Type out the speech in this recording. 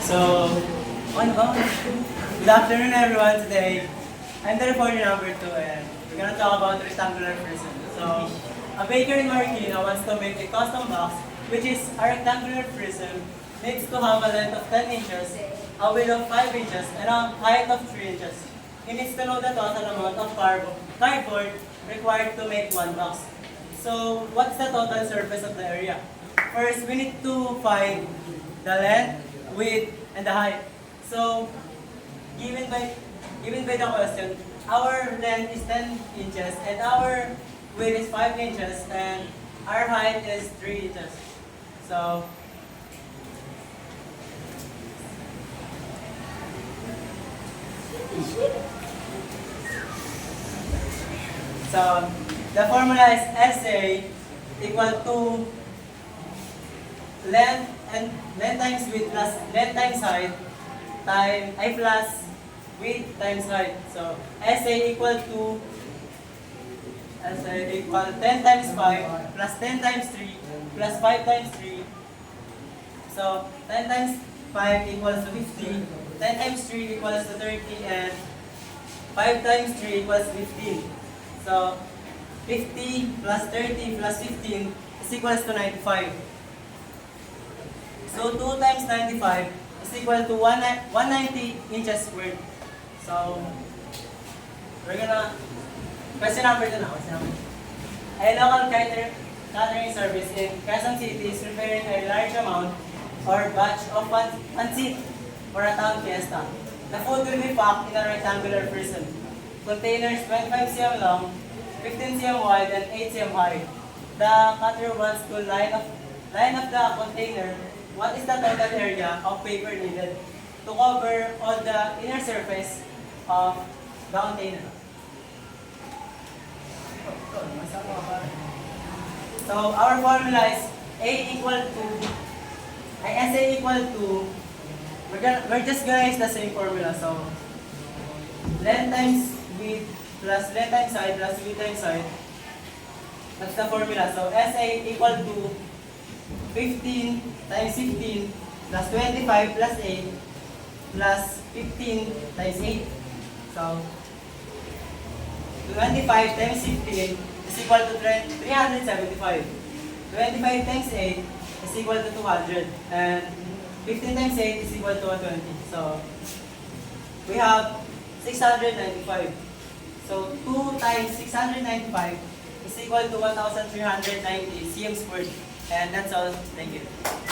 So, good afternoon everyone. Today, I'm the reporter number 2 and we're gonna talk about rectangular prism. So, a baker in Marikina wants to make a custom box, which is a rectangular prism, needs to have a length of 10 inches, a width of 5 inches, and a height of 3 inches. He needs to know the total amount of cardboard required to make one box. So, what's the total surface of the area? First, we need to find the length, width, and the height. So, given by the question, our length is 10 inches, and our width is 5 inches, and our height is 3 inches. So, the formula is SA equal to length times width plus length times height plus width times height. So SA equal 10 times 5 plus 10 times 3 plus 5 times 3. So 10 times 5 equals to 50, 10 times 3 equals to 30, and 5 times 3 equals 15. So 50 plus 30 plus 15 is equals to 95. So 2 times 95 is equal to 190 inches squared. So we're gonna question number 2 now. A local catering service in Quezon City is preparing a large amount or batch of pancit for a town fiesta. The food will be packed in a rectangular prism. Containers 25 cm long, 15 cm wide, and 8 cm high. The cutter wants to line up the container. What is the total area of paper needed to cover all the inner surface of the container? So our formula is SA equal to, we're just gonna use the same formula. So length times width plus length times height plus width times height. That's the formula. So SA equal to 15 times 15 plus 25 plus 8 plus 15 times 8. So 25 times 15 is equal to 375. 25 times 8 is equal to 200. And 15 times 8 is equal to 120. So we have 695. So 2 times 695 is equal to 1,390 cm squared. And that's all. Thank you.